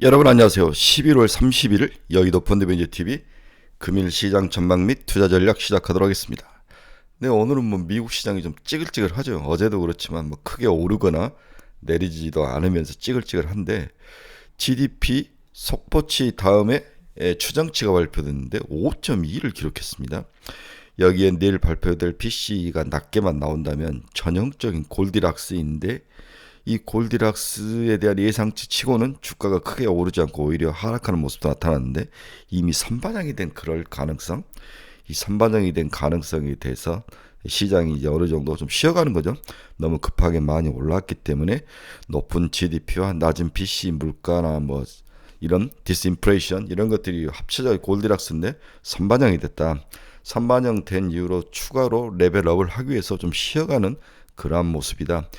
여러분 안녕하세요. 11월 31일 여의도 펀드매니저TV 금일 시장 전망 및 투자 전략 시작하도록 하겠습니다. 네, 오늘은 미국 시장이 좀 찌글찌글하죠. 어제도 그렇지만 크게 오르거나 내리지도 않으면서 찌글찌글한데 GDP 속보치 다음에 추정치가 발표됐는데 5.2를 기록했습니다. 여기에 내일 발표될 PCE가 낮게만 나온다면 전형적인 골디락스인데 이 골디락스에 대한 예상치 치고는 주가가 크게 오르지 않고 오히려 하락하는 모습도 나타났는데 이미 선반영이 된 그럴 가능성, 이 선반영이 된 가능성에 대해서 시장이 이제 어느 정도 좀 쉬어가는 거죠. 너무 급하게 많이 올랐기 때문에 높은 GDP와 낮은 PC 물가나 이런 디스인플레이션 이런 것들이 합쳐져 골디락스인데 선반영이 됐다. 선반영된 이후로 추가로 레벨업을 하기 위해서 좀 쉬어가는 그러한 모습이다.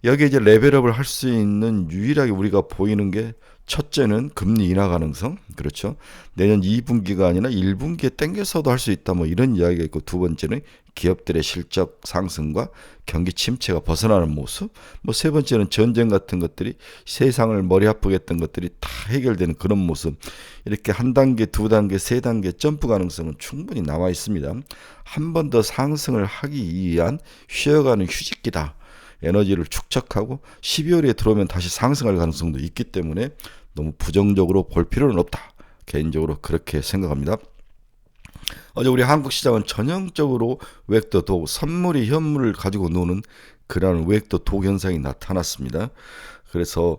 여기에 이제 레벨업을 할 수 있는 유일하게 우리가 보이는 게 첫째는 금리 인하 가능성, 그렇죠. 내년 2분기가 아니라 1분기에 땡겨서도 할 수 있다, 이런 이야기가 있고, 두 번째는 기업들의 실적 상승과 경기 침체가 벗어나는 모습, 세 번째는 전쟁 같은 것들이 세상을 머리 아프게 했던 것들이 다 해결되는 그런 모습. 이렇게 한 단계, 두 단계, 세 단계 점프 가능성은 충분히 남아 있습니다. 한 번 더 상승을 하기 위한 쉬어가는 휴식기다. 에너지를 축적하고 12월에 들어오면 다시 상승할 가능성도 있기 때문에 너무 부정적으로 볼 필요는 없다. 개인적으로 그렇게 생각합니다. 어제 우리 한국 시장은 전형적으로 외국도 도 선물이 현물을 가지고 노는 그러한 외국도 도 현상이 나타났습니다. 그래서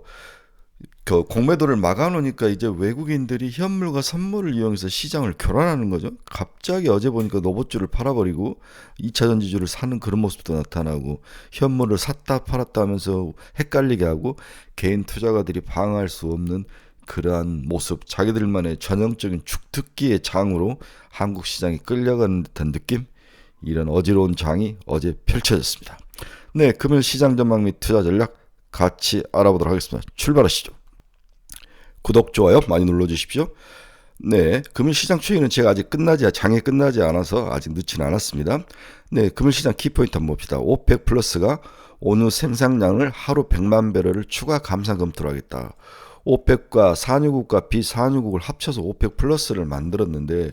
그 공매도를 막아놓으니까 이제 외국인들이 현물과 선물을 이용해서 시장을 교란하는 거죠. 갑자기 어제 보니까 노봇주를 팔아버리고 2차전지주를 사는 그런 모습도 나타나고 현물을 샀다 팔았다 하면서 헷갈리게 하고 개인 투자가들이 방어할 수 없는 그러한 모습, 자기들만의 전형적인 죽특기의 장으로 한국 시장이 끌려가는 듯한 느낌, 이런 어지러운 장이 어제 펼쳐졌습니다. 네, 금일 시장 전망 및 투자 전략 같이 알아보도록 하겠습니다. 출발하시죠. 구독, 좋아요 많이 눌러주십시오. 네, 금일 시장 추이는 제가 아직 장이 끝나지 않아서 아직 늦지는 않았습니다. 네, 금일 시장 키포인트 한번 봅시다. 오펙 플러스가 오늘 생산량을 하루 100만 배럴을 추가 감산 검토를 하겠다. 오펙과 산유국과 비산유국을 합쳐서 오펙 플러스를 만들었는데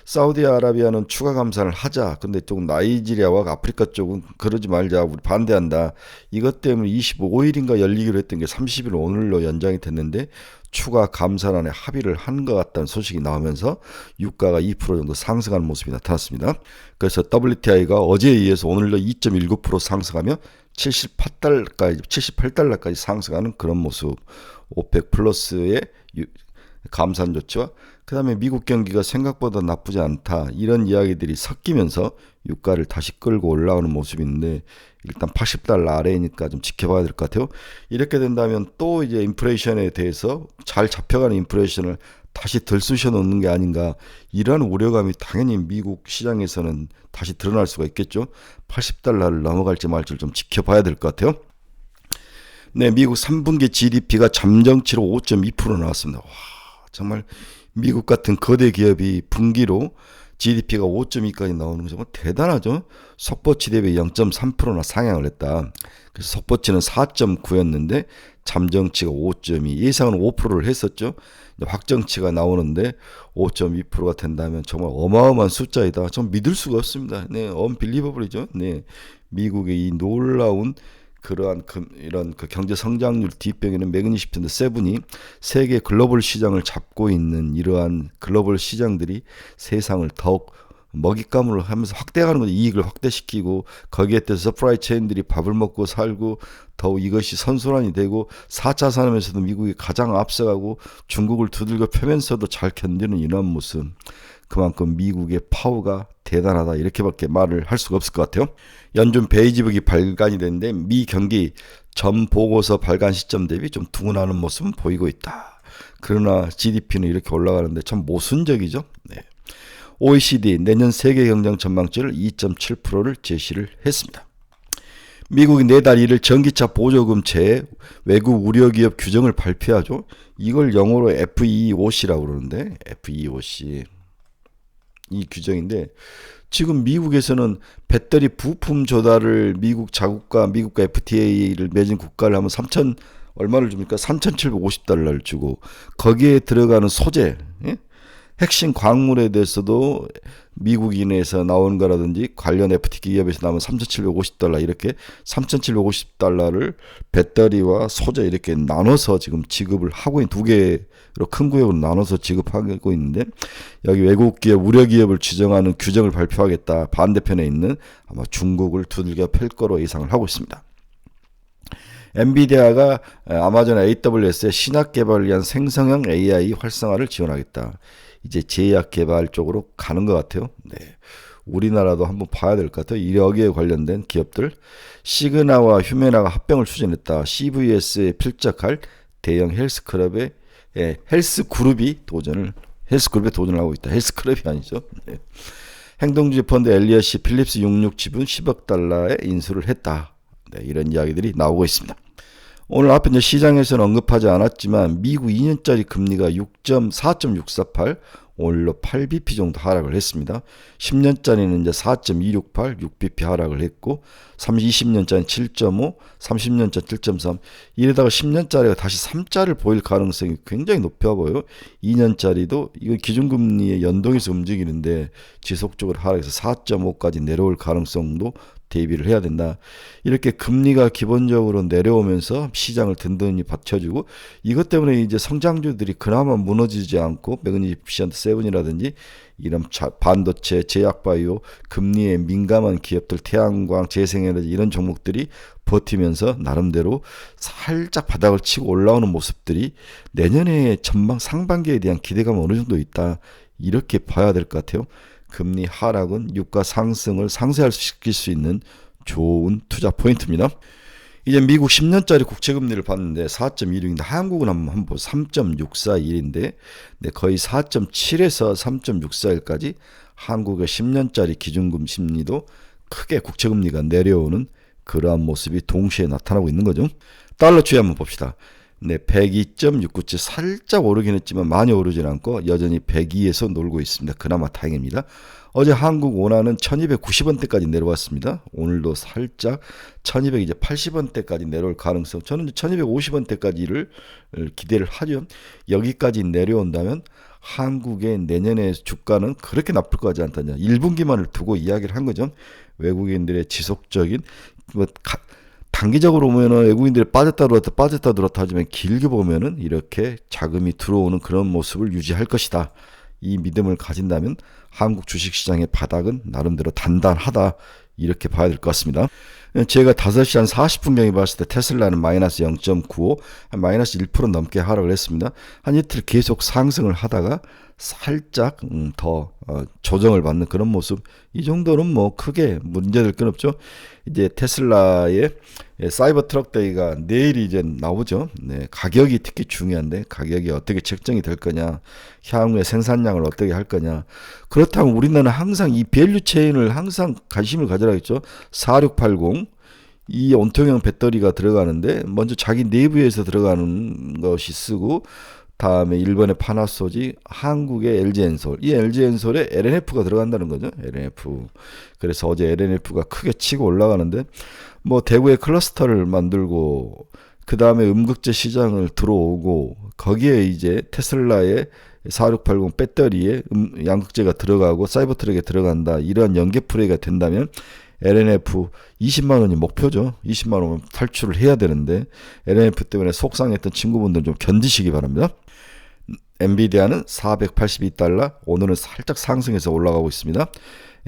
사우디아라비아는 추가 감산을 하자. 근데 좀 나이지리아와 아프리카 쪽은 그러지 말자. 우리 반대한다. 이것 때문에 25일인가 열리기로 했던 게 30일 오늘로 연장이 됐는데 추가 감산안에 합의를 한 것 같다는 소식이 나오면서 유가가 2% 정도 상승하는 모습이 나타났습니다. 그래서 WTI가 어제에 의해서 오늘로 2.19% 상승하며 78달러까지 상승하는 그런 모습. 오펙 플러스의 감산 조치와 그 다음에 미국 경기가 생각보다 나쁘지 않다, 이런 이야기들이 섞이면서 유가를 다시 끌고 올라오는 모습이 있는데 일단 80달러 아래니까 좀 지켜봐야 될 것 같아요. 이렇게 된다면 또 이제 인플레이션에 대해서 잘 잡혀가는 인플레이션을 다시 들쑤셔 놓는 게 아닌가, 이런 우려감이 당연히 미국 시장에서는 다시 드러날 수가 있겠죠. 80달러를 넘어갈지 말지를 좀 지켜봐야 될 것 같아요. 네, 미국 3분기 GDP가 잠정치로 5.2% 나왔습니다. 와, 정말 미국 같은 거대 기업이 분기로 GDP가 5.2까지 나오는 건 정말 대단하죠. 속보치 대비 0.3%나 상향을 했다. 그래서 속보치는 4.9였는데 잠정치가 5.2, 예상은 5%를 했었죠. 확정치가 나오는데 5.2%가 된다면 정말 어마어마한 숫자이다. 좀 믿을 수가 없습니다. 네, 언빌리버블이죠. 네, 미국의 이 놀라운 그러한 이런 경제 성장률 뒷배경에는 매그니피션트 세븐이 세계 글로벌 시장을 잡고 있는 이러한 글로벌 시장들이 세상을 더욱 먹잇감으로 하면서 확대하는 거죠. 이익을 확대시키고 거기에 따라서 서프라이 체인들이 밥을 먹고 살고 더욱 이것이 선순환이 되고 4차 산업에서도 미국이 가장 앞서가고 중국을 두들겨 패면서도 잘 견디는 이런 모습. 그만큼 미국의 파워가 대단하다, 이렇게밖에 말을 할 수가 없을 것 같아요. 연준 베이지북이 발간이 됐는데 미 경기 전 보고서 발간 시점 대비 좀 둔화하는 모습은 보이고 있다. 그러나 GDP는 이렇게 올라가는데 참 모순적이죠. 네. OECD 내년 세계 경쟁 전망치를 2.7%를 제시를 했습니다. 미국이 내달 1일 전기차 보조금제에 외국 우려기업 규정을 발표하죠. 이걸 영어로 FEOC라고 그러는데, FEOC 이 규정인데, 지금 미국에서는 배터리 부품 조달을 미국과 FTA를 맺은 국가를 하면 얼마를 줍니까? 3,750달러를 주고 거기에 들어가는 소재, 예? 핵심 광물에 대해서도 미국인에서 나오는 거라든지 관련 FT 기업에서 나오면 3,750달러 이렇게 3,750달러를 배터리와 소재 이렇게 나눠서 지금 지급을 하고 있는 두 개로 큰 구역으로 나눠서 지급하고 있는데 여기 외국 기업, 우려 기업을 지정하는 규정을 발표하겠다. 반대편에 있는 아마 중국을 두들겨 팰 거로 예상을 하고 있습니다. 엔비디아가 아마존 AWS의 신약 개발을 위한 생성형 AI 활성화를 지원하겠다. 이제 제약 개발 쪽으로 가는 것 같아요. 네. 우리나라도 한번 봐야 될 것 같아요. 여기에 관련된 기업들. 시그나와 휴메나가 합병을 추진했다. CVS에 필적할 대형 헬스그룹에 도전을 하고 있다. 헬스클럽이 아니죠. 네. 행동주의 펀드 엘리엇이 필립스 66 지분 10억 달러에 인수를 했다. 네, 이런 이야기들이 나오고 있습니다. 오늘 앞에 이제 시장에서는 언급하지 않았지만 미국 2년짜리 금리가 4.648 오늘로 8bp 정도 하락을 했습니다. 10년짜리는 이제 4.268 6bp 하락을 했고 20년짜리는 7.5 30년짜리 7.3 이러다가 10년짜리가 다시 3자를 보일 가능성이 굉장히 높아 보여요. 2년짜리도 이거 기준금리에 연동해서 움직이는데 지속적으로 하락해서 4.5까지 내려올 가능성도 대비를 해야 된다. 이렇게 금리가 기본적으로 내려오면서 시장을 든든히 받쳐주고 이것 때문에 이제 성장주들이 그나마 무너지지 않고 매그니피션트 세븐이라든지 이런 반도체, 제약바이오, 금리에 민감한 기업들, 태양광, 재생에너지 이런 종목들이 버티면서 나름대로 살짝 바닥을 치고 올라오는 모습들이 내년에 전망 상반기에 대한 기대감은 어느 정도 있다. 이렇게 봐야 될 것 같아요. 금리 하락은 유가 상승을 상쇄시킬 수 있는 좋은 투자 포인트입니다. 이제 미국 10년짜리 국채금리를 봤는데 4.16인데 한국은 한번 보고 3.641인데 거의 4.7에서 3.641까지 한국의 10년짜리 기준금 심리도 크게 국채금리가 내려오는 그러한 모습이 동시에 나타나고 있는 거죠. 달러 추이 한번 봅시다. 102.697 살짝 오르긴 했지만 많이 오르진 않고 여전히 102에서 놀고 있습니다. 그나마 다행입니다. 어제 한국 원화는 1290원대까지 내려왔습니다. 오늘도 살짝 1280원대까지 내려올 가능성, 저는 1250원대까지를 기대를 하죠. 여기까지 내려온다면 한국의 내년의 주가는 그렇게 나쁠 것 같지 않다냐. 1분기만을 두고 이야기를 한 거죠. 외국인들의 지속적인 단기적으로 보면은 외국인들이 빠졌다 들었다 하지만 길게 보면은 이렇게 자금이 들어오는 그런 모습을 유지할 것이다. 이 믿음을 가진다면 한국 주식시장의 바닥은 나름대로 단단하다. 이렇게 봐야 될 것 같습니다. 제가 5시 한 40분경에 봤을 때 테슬라는 마이너스 0.95, 한 마이너스 1% 넘게 하락을 했습니다. 한 이틀 계속 상승을 하다가 살짝 더 조정을 받는 그런 모습. 이 정도는 뭐 크게 문제될 건 없죠. 이제 테슬라의 사이버 트럭 데이가 내일 이제 나오죠. 네, 가격이 특히 중요한데 가격이 어떻게 책정이 될 거냐, 향후에 생산량을 어떻게 할 거냐. 그렇다면 우리나라는 항상 이 밸류 체인을 항상 관심을 가져야겠죠. 4680 이 온통형 배터리가 들어가는데 먼저 자기 내부에서 들어가는 것이 쓰고 다음에 일본의 파나소닉, 한국의 LG엔솔. 이 LG엔솔에 LNF가 들어간다는 거죠. LNF. 그래서 어제 LNF가 크게 치고 올라가는데 뭐 대구에 클러스터를 만들고 그 다음에 음극재 시장을 들어오고 거기에 이제 테슬라의 4680 배터리에 양극재가 들어가고 사이버트랙에 들어간다. 이런 연계 플레이가 된다면 LNF 20만 원이 목표죠. 20만 원 탈출을 해야 되는데 LNF 때문에 속상했던 친구분들 좀 견디시기 바랍니다. 엔비디아는 482달러, 오늘은 살짝 상승해서 올라가고 있습니다.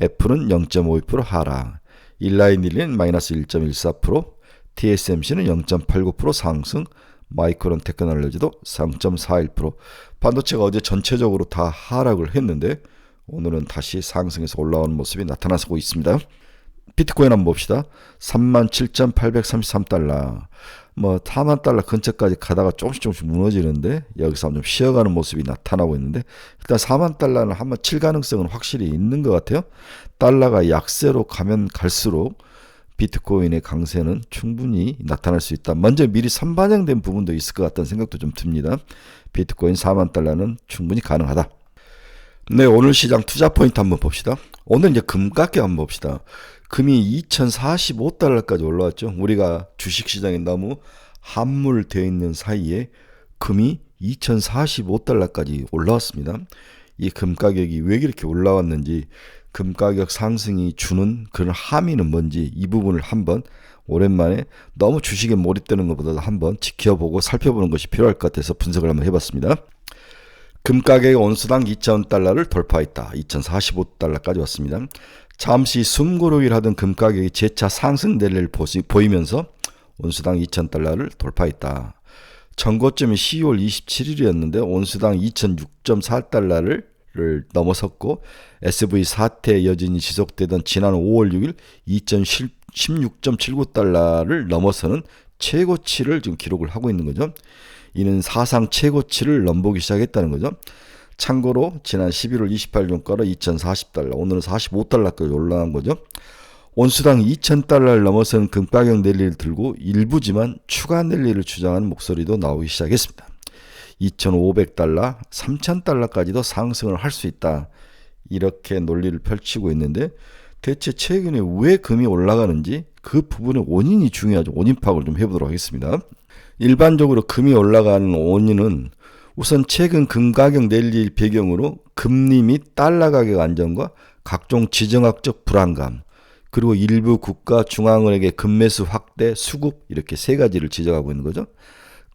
애플은 0.52% 하락, 일라인일린 마이너스 1.14%, TSMC는 0.89% 상승, 마이크론 테크놀로지도 3.41%. 반도체가 어제 전체적으로 다 하락을 했는데 오늘은 다시 상승해서 올라오는 모습이 나타나고 있습니다. 비트코인 한번 봅시다. 37,833달러. 뭐 4만 달러 근처까지 가다가 조금씩 무너지는데 여기서 좀 쉬어가는 모습이 나타나고 있는데 일단 4만 달러는 한번 칠 가능성은 확실히 있는 것 같아요. 달러가 약세로 가면 갈수록 비트코인의 강세는 충분히 나타날 수 있다. 먼저 미리 선반영된 부분도 있을 것 같다는 생각도 좀 듭니다. 비트코인 4만 달러는 충분히 가능하다. 네, 오늘 시장 투자 포인트 한번 봅시다. 오늘 이제 금가격 한번 봅시다. 금이 2,045달러까지 올라왔죠. 우리가 주식시장에 너무 함몰되어 있는 사이에 금이 2045달러까지 올라왔습니다. 이 금 가격이 왜 이렇게 올라왔는지, 금 가격 상승이 주는 그런 함의는 뭔지, 이 부분을 한번 오랜만에 너무 주식에 몰입되는 것보다 한번 지켜보고 살펴보는 것이 필요할 것 같아서 분석을 한번 해봤습니다. 금 가격이 온수당 2,000달러를 돌파했다. 2,045달러까지 왔습니다. 잠시 숨고르기를 하던 금 가격이 재차 상승 랠리를 보이면서 온수당 2,000달러를 돌파했다. 전고점이 12월 27일이었는데 온수당 2,006.4달러를 넘어섰고, SV4태 여진이 지속되던 지난 5월 6일 2,016.79달러를 넘어서는 최고치를 지금 기록을 하고 있는 거죠. 이는 사상 최고치를 넘보기 시작했다는 거죠. 참고로 지난 11월 28일 종가로 2,040달러, 오늘은 45달러까지 올라간 거죠. 온수당 2,000달러를 넘어선 금가격 랠리를 들고 일부지만 추가 랠리를 주장하는 목소리도 나오기 시작했습니다. 2,500달러, 3,000달러까지도 상승을 할 수 있다. 이렇게 논리를 펼치고 있는데, 대체 최근에 왜 금이 올라가는지 그 부분의 원인이 중요하죠. 원인 파악을 좀 해보도록 하겠습니다. 일반적으로 금이 올라가는 원인은 우선 최근 금 가격 랠리 배경으로 금리 및 달러 가격 안정과 각종 지정학적 불안감, 그리고 일부 국가 중앙은행의 금매수 확대, 수급, 이렇게 세 가지를 지적하고 있는 거죠.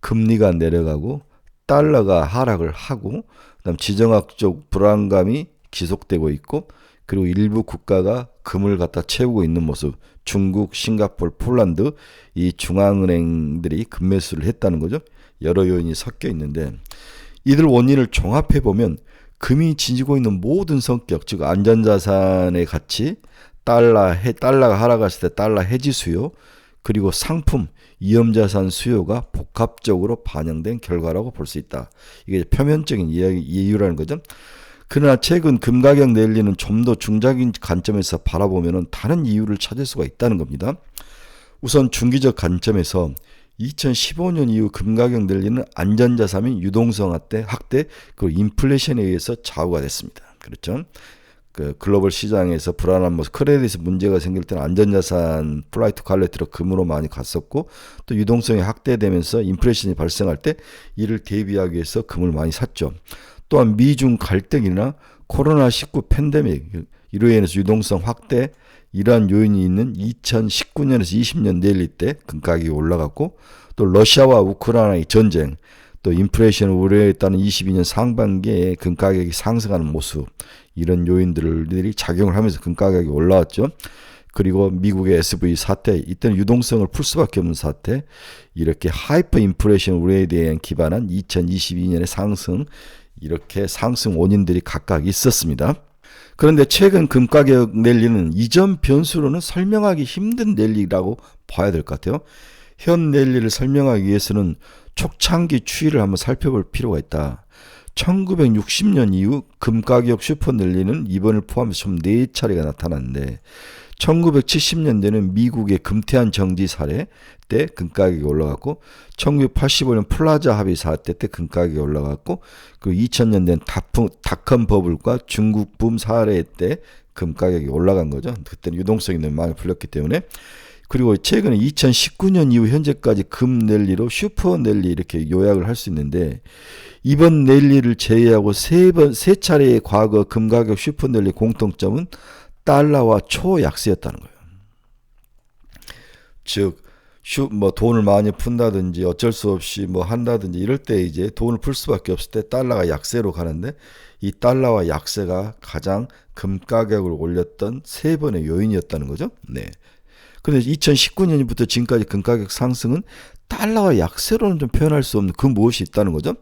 금리가 내려가고 달러가 하락을 하고, 그다음 지정학적 불안감이 지속되고 있고, 그리고 일부 국가가 금을 갖다 채우고 있는 모습, 중국, 싱가포르, 폴란드 이 중앙은행들이 금매수를 했다는 거죠. 여러 요인이 섞여 있는데, 이들 원인을 종합해 보면 금이 지니고 있는 모든 성격, 즉 안전자산의 가치, 달러가 하락했을 때 달러 해지 수요, 그리고 상품, 위험자산 수요가 복합적으로 반영된 결과라고 볼 수 있다. 이게 표면적인 이유라는 거죠. 그러나 최근 금 가격 랠리는 좀 더 중장기 관점에서 바라보면 다른 이유를 찾을 수가 있다는 겁니다. 우선 중기적 관점에서 2015년 이후 금 가격 랠리는 안전자산 및 유동성 확대, 그리고 인플레이션에 의해서 좌우가 됐습니다. 그렇죠? 그 글로벌 시장에서 불안한 모습, 크레딧에 문제가 생길 때는 안전자산 플라이트 퀄리티로 금으로 많이 갔었고, 또 유동성이 확대되면서 인플레이션이 발생할 때 이를 대비하기 위해서 금을 많이 샀죠. 또한 미중 갈등이나 코로나19 팬데믹, 이로 인해서 유동성 확대, 이러한 요인이 있는 2019년에서 20년 랠리 때 금 가격이 올라갔고, 또 러시아와 우크라이나의 전쟁, 또 인플레이션을 우려했다는 22년 상반기에 금 가격이 상승하는 모습, 이런 요인들이 작용을 하면서 금 가격이 올라왔죠. 그리고 미국의 SV 사태, 이때는 유동성을 풀 수밖에 없는 사태, 이렇게 하이퍼 인플레이션 우려에 대한 기반한 2022년의 상승, 이렇게 상승 원인들이 각각 있었습니다. 그런데 최근 금 가격 랠리는 이전 변수로는 설명하기 힘든 랠리라고 봐야 될 것 같아요. 현 랠리를 설명하기 위해서는 초창기 추이를 한번 살펴볼 필요가 있다. 1960년 이후 금 가격 슈퍼 랠리는 이번을 포함해서 총 4차례가 나타났는데, 1970년대는 미국의 금태한 정지 사례 때 금 가격이 올라갔고, 1985년 플라자 합의 사태 때 금 가격이 올라갔고, 그리고 2000년대는 닷컴 버블과 중국 붐 사례 때 금 가격이 올라간 거죠. 그때는 유동성이 너무 많이 풀렸기 때문에. 그리고 최근에 2019년 이후 현재까지 금 랠리로 슈퍼 랠리 이렇게 요약을 할 수 있는데, 이번 랠리를 제외하고 세 차례의 과거 금 가격 슈퍼 랠리 공통점은 달러와 초약세였다는 거예요. 즉, 돈을 많이 푼다든지 어쩔 수 없이 한다든지 이럴 때 이제 돈을 풀 수밖에 없을 때 달러가 약세로 가는데, 이 달러와 약세가 가장 금 가격을 올렸던 세 번의 요인이었다는 거죠. 네. 그런데 2019년부터 지금까지 금 가격 상승은 달러와 약세로는 좀 표현할 수 없는 그 무엇이 있다는 거죠.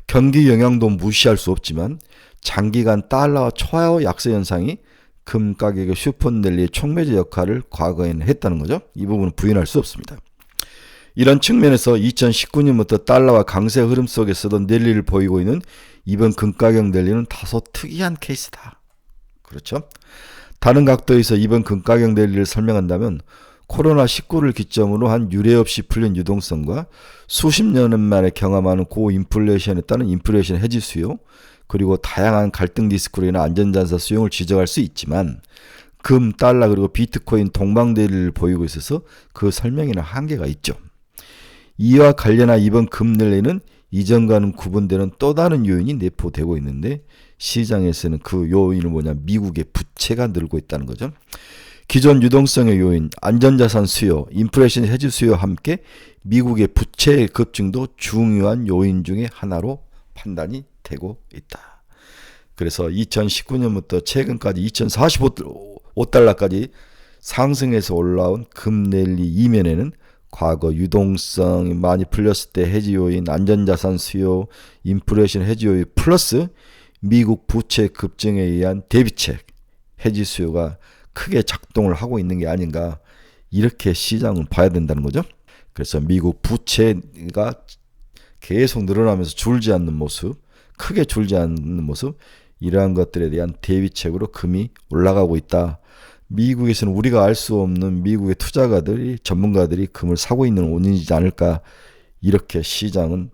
경기 영향도 무시할 수 없지만 장기간 달러와 초약세 현상이 금 가격의 슈퍼 랠리의 촉매제 역할을 과거에는 했다는 거죠. 이 부분은 부인할 수 없습니다. 이런 측면에서 2019년부터 달러와 강세 흐름 속에서도 랠리를 보이고 있는 이번 금 가격 랠리는 다소 특이한 케이스다. 그렇죠? 다른 각도에서 이번 금 가격 랠리를 설명한다면, 코로나19를 기점으로 한 유례 없이 풀린 유동성과 수십 년 만에 경험하는 고인플레이션에 따른 인플레이션 해지 수요, 그리고 다양한 갈등 리스크로 인한 안전자산 수용을 지적할 수 있지만, 금, 달러, 그리고 비트코인 동방 랠리를 보이고 있어서 그 설명에는 한계가 있죠. 이와 관련한 이번 금랠리는 이전과는 구분되는 또 다른 요인이 내포되고 있는데 시장에서는 그 요인은 뭐냐? 미국의 부채가 늘고 있다는 거죠. 기존 유동성의 요인, 안전자산 수요, 인플레이션 해지 수요와 함께 미국의 부채의 급증도 중요한 요인 중에 하나로 판단이 되고 있다. 그래서 2019년부터 최근까지 2045달러까지 상승해서 올라온 금랠리 이면에는 과거 유동성이 많이 풀렸을 때 해지 요인, 안전자산 수요, 인플레이션 해지 요인 플러스 미국 부채 급증에 의한 대비책, 해지 수요가 크게 작동을 하고 있는 게 아닌가, 이렇게 시장은 봐야 된다는 거죠. 그래서 미국 부채가 계속 늘어나면서 줄지 않는 모습, 크게 줄지 않는 모습, 이러한 것들에 대한 대비책으로 금이 올라가고 있다. 미국에서는 우리가 알 수 없는 미국의 투자가들이, 전문가들이 금을 사고 있는 원인이지 않을까, 이렇게 시장은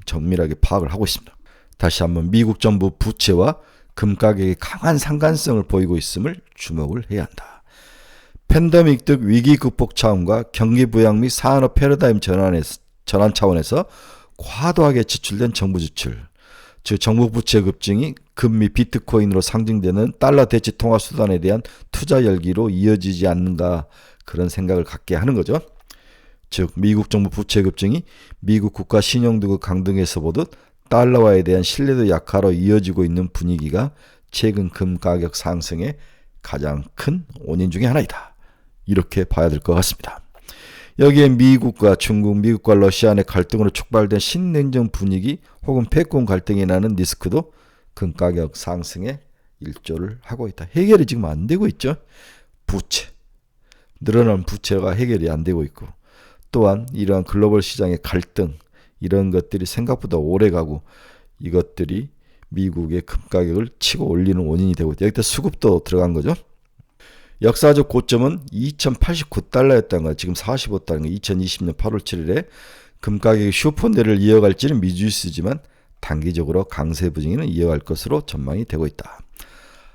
정밀하게 파악을 하고 있습니다. 다시 한번 미국 정부 부채와 금 가격이 강한 상관성을 보이고 있음을 주목을 해야 한다. 팬데믹 등 위기 극복 차원과 경기 부양 및 산업 패러다임 전환 차원에서 과도하게 지출된 정부 지출, 즉 정부 부채 급증이 금 및 비트코인으로 상징되는 달러 대체 통화 수단에 대한 투자 열기로 이어지지 않는가, 그런 생각을 갖게 하는 거죠. 즉 미국 정부 부채 급증이 미국 국가 신용도구 강등에서 보듯 달러화에 대한 신뢰도 약화로 이어지고 있는 분위기가 최근 금 가격 상승의 가장 큰 원인 중에 하나이다. 이렇게 봐야 될 것 같습니다. 여기에 미국과 중국, 미국과 러시아 내 갈등으로 촉발된 신냉전 분위기 혹은 패권 갈등이 나는 리스크도 금 가격 상승에 일조를 하고 있다. 해결이 지금 안 되고 있죠. 부채, 늘어난 부채가 해결이 안 되고 있고, 또한 이러한 글로벌 시장의 갈등, 이런 것들이 생각보다 오래가고 이것들이 미국의 금 가격을 치고 올리는 원인이 되고 있다. 여기다 수급도 들어간 거죠. 역사적 고점은 2089달러였다는 거예요. 지금 45달러, 2020년 8월 7일에 금 가격이 슈퍼내를 이어갈지는 미지수지만 단기적으로 강세 분위기는 이어갈 것으로 전망이 되고 있다.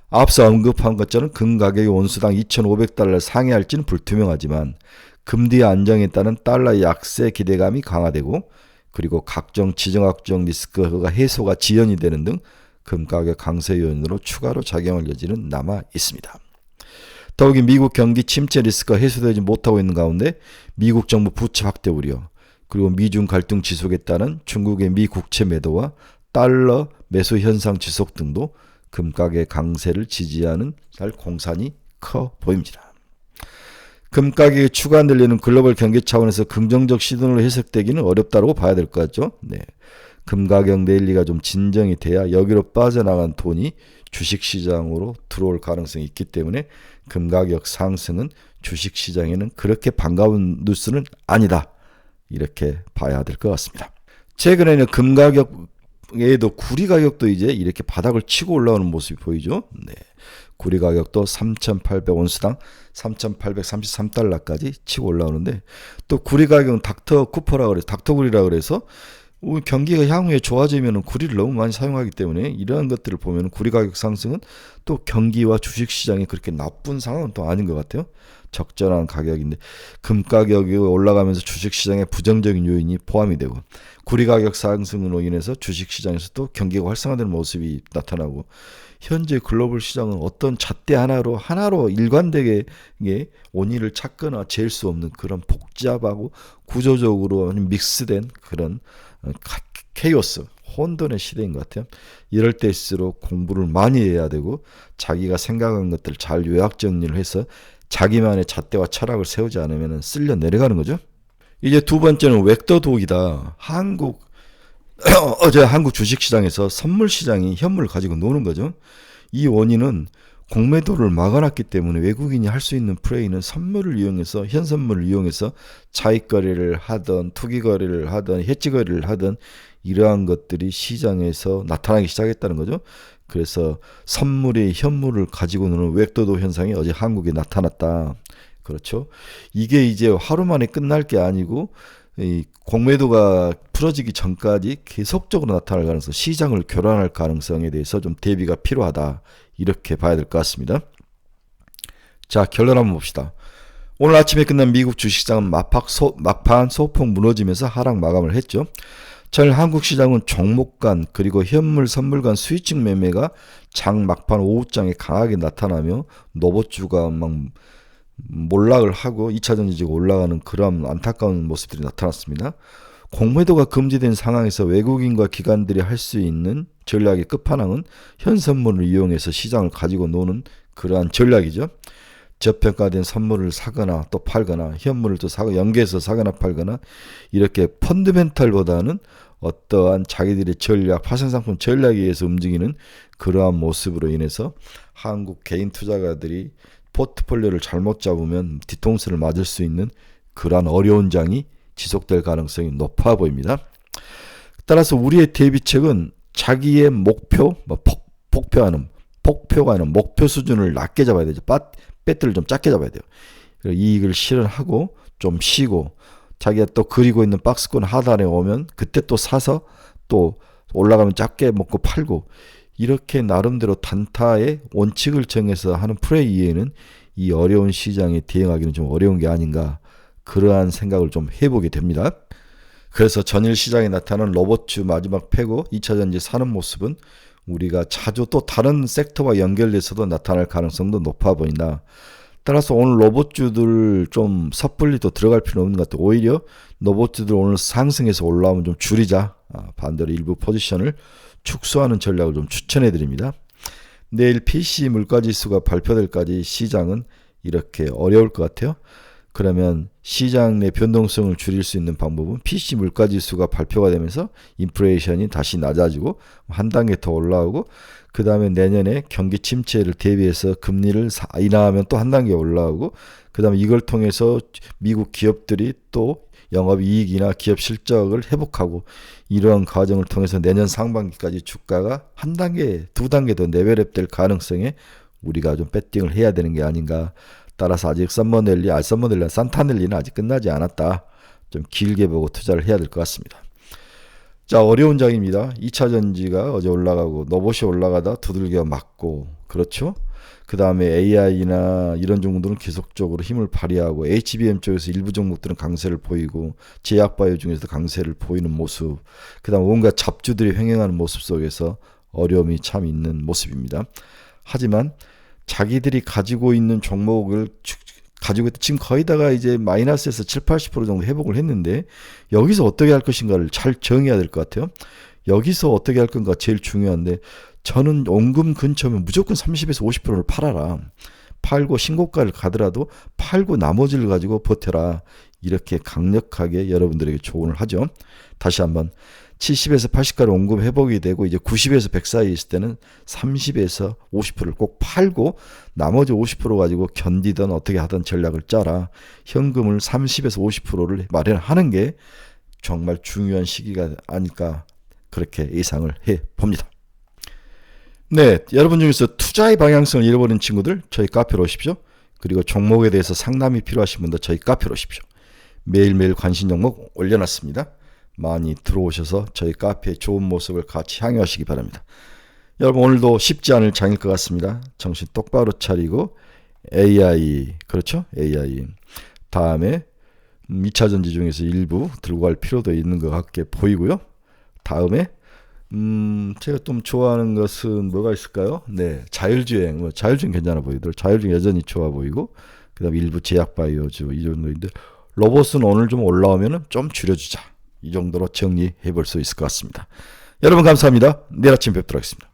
앞서 언급한 것처럼 금 가격이 온수당 2,500달러를 상회할지는 불투명하지만 금리의 안정에 따른 달러 약세 기대감이 강화되고, 그리고 각종 지정학적 리스크가 해소가 지연이 되는 등 금가격 강세 요인으로 추가로 작용할 여지는 남아 있습니다. 더욱이 미국 경기 침체 리스크가 해소되지 못하고 있는 가운데 미국 정부 부채 확대 우려, 그리고 미중 갈등 지속에 따른 중국의 미 국채 매도와 달러 매수 현상 지속 등도 금가격 강세를 지지하는 공산이 커 보입니다. 금 가격이 추가 늘리는 글로벌 경기 차원에서 긍정적 시그널로 해석되기는 어렵다고 봐야 될 것 같죠. 네. 금 가격 랠리가 좀 진정이 돼야 여기로 빠져나간 돈이 주식시장으로 들어올 가능성이 있기 때문에 금 가격 상승은 주식시장에는 그렇게 반가운 뉴스는 아니다. 이렇게 봐야 될 것 같습니다. 최근에는 금 가격에도 구리 가격도 이제 이렇게 바닥을 치고 올라오는 모습이 보이죠. 네. 구리 가격도 3,800원수당 3,833달러까지 치고 올라오는데, 또 구리 가격은 닥터쿠퍼라 그래서 닥터구리라 그래서 경기가 향후에 좋아지면 구리를 너무 많이 사용하기 때문에 이러한 것들을 보면 구리 가격 상승은 또 경기와 주식시장이 그렇게 나쁜 상황은 또 아닌 것 같아요. 적절한 가격인데 금 가격이 올라가면서 주식시장에 부정적인 요인이 포함이 되고, 구리 가격 상승으로 인해서 주식시장에서 또 경기가 활성화되는 모습이 나타나고, 현재 글로벌 시장은 어떤 잣대 하나로 일관되게 원인을 찾거나 잴 수 없는 그런 복잡하고 구조적으로 믹스된 그런 케이오스, 혼돈의 시대인 것 같아요. 이럴 때일수록 공부를 많이 해야 되고 자기가 생각한 것들을 잘 요약 정리를 해서 자기만의 잣대와 철학을 세우지 않으면 쓸려 내려가는 거죠. 이제 두 번째는 벡터 도기다. 어제 한국 주식시장에서 선물시장이 현물을 가지고 노는 거죠. 이 원인은 공매도를 막아놨기 때문에 외국인이 할 수 있는 플레이는 선물을 이용해서, 현선물을 이용해서 차익거래를 하든 투기거래를 하든 해지거래를 하든 이러한 것들이 시장에서 나타나기 시작했다는 거죠. 그래서 선물이 현물을 가지고 노는 웹도도 현상이 어제 한국에 나타났다. 그렇죠. 이게 이제 하루 만에 끝날 게 아니고 이 공매도가 풀어지기 전까지 계속적으로 나타날 가능성, 시장을 교란할 가능성에 대해서 좀 대비가 필요하다. 이렇게 봐야 될 것 같습니다. 자, 결론 한번 봅시다. 오늘 아침에 끝난 미국 주식시장은 막판 소폭 무너지면서 하락 마감을 했죠. 전일 한국 시장은 종목 간 그리고 현물 선물 간 스위칭 매매가 장 막판 오후장에 강하게 나타나며 노보주가 막 몰락을 하고 2차 전지지가 올라가는 그런 안타까운 모습들이 나타났습니다. 공매도가 금지된 상황에서 외국인과 기관들이 할 수 있는 전략의 끝판왕은 현 선물을 이용해서 시장을 가지고 노는 그러한 전략이죠. 저평가된 선물을 사거나 또 팔거나 현물을 또 사고 연계해서 사거나 팔거나 이렇게 펀드멘탈보다는 어떠한 자기들의 전략, 파생상품 전략에 의해서 움직이는 그러한 모습으로 인해서 한국 개인 투자가들이 포트폴리오를 잘못 잡으면 뒤통수를 맞을 수 있는 그러한 어려운 장이 지속될 가능성이 높아 보입니다. 따라서 우리의 대비책은 자기의 목표, 폭표가 아니라 목표 수준을 낮게 잡아야 되죠. 배트를 좀 작게 잡아야 돼요. 이익을 실현하고 좀 쉬고 자기가 또 그리고 있는 박스권 하단에 오면 그때 또 사서 또 올라가면 작게 먹고 팔고 이렇게 나름대로 단타의 원칙을 정해서 하는 플레이 이외에는 이 어려운 시장에 대응하기는 좀 어려운 게 아닌가 그러한 생각을 좀 해보게 됩니다. 그래서 전일 시장에 나타난 로봇주 마지막 패고 2차 전지 사는 모습은 우리가 자주 또 다른 섹터와 연결돼서도 나타날 가능성도 높아 보인다. 따라서 오늘 로봇주들 좀 섣불리 또 들어갈 필요는 없는 것 같아요. 오히려 로봇주들 오늘 상승해서 올라오면 좀 줄이자. 반대로 일부 포지션을 축소하는 전략을 좀 추천해 드립니다. 내일 PC 물가지수가 발표될 까지 시장은 이렇게 어려울 것 같아요. 그러면 시장 내 변동성을 줄일 수 있는 방법은 PC 물가지수가 발표가 되면서 인플레이션이 다시 낮아지고 한 단계 더 올라오고 그 다음에 내년에 경기 침체를 대비해서 금리를 인하하면 또 한 단계 올라오고 그 다음에 이걸 통해서 미국 기업들이 또 영업이익이나 기업 실적을 회복하고 이러한 과정을 통해서 내년 상반기까지 주가가 한 단계, 두 단계 더 레벨업 될 가능성에 우리가 좀 배팅을 해야 되는 게 아닌가. 따라서 아직 산타넬리는 아직 끝나지 않았다. 좀 길게 보고 투자를 해야 될 것 같습니다. 자, 어려운 장입니다. 2차 전지가 어제 올라가고 노봇이 올라가다 두들겨 맞고 그렇죠. 그 다음에 AI나 이런 종목들은 계속적으로 힘을 발휘하고 HBM 쪽에서 일부 종목들은 강세를 보이고 제약바이오 중에서도 강세를 보이는 모습 그 다음 온갖 잡주들이 횡행하는 모습 속에서 어려움이 참 있는 모습입니다. 하지만 자기들이 가지고 있는 종목을 가지고 지금 거의 다가 이제 마이너스에서 7, 80% 정도 회복을 했는데 여기서 어떻게 할 것인가를 잘 정해야 될 것 같아요. 여기서 어떻게 할 건가 제일 중요한데 저는 원금 근처면 무조건 30에서 50%를 팔아라. 팔고 신고가를 가더라도 팔고 나머지를 가지고 버텨라. 이렇게 강력하게 여러분들에게 조언을 하죠. 다시 한번 70에서 80까지 원금 회복이 되고 이제 90에서 100 사이에 있을 때는 30에서 50%를 꼭 팔고 나머지 50% 가지고 견디든 어떻게 하든 전략을 짜라. 현금을 30에서 50%를 마련하는 게 정말 중요한 시기가 아닐까 그렇게 예상을 해봅니다. 네, 여러분 중에서 투자의 방향성을 잃어버린 친구들 저희 카페로 오십시오. 그리고 종목에 대해서 상담이 필요하신 분들 저희 카페로 오십시오. 매일매일 관심 종목 올려놨습니다. 많이 들어오셔서 저희 카페의 좋은 모습을 같이 향유하시기 바랍니다. 여러분 오늘도 쉽지 않을 장일 것 같습니다. 정신 똑바로 차리고 AI 그렇죠? AI 다음에 2차 전지 중에서 일부 들고 갈 필요도 있는 것 같게 보이고요. 다음에 제가 좀 좋아하는 것은 뭐가 있을까요? 네, 자율주행 자율주행 괜찮아 보이더라고요. 자율주행 여전히 좋아 보이고 그 다음에 일부 제약바이오주 이 정도인데 로봇은 오늘 좀 올라오면 좀 줄여주자. 이 정도로 정리해 볼 수 있을 것 같습니다. 여러분 감사합니다. 내일 아침 뵙도록 하겠습니다.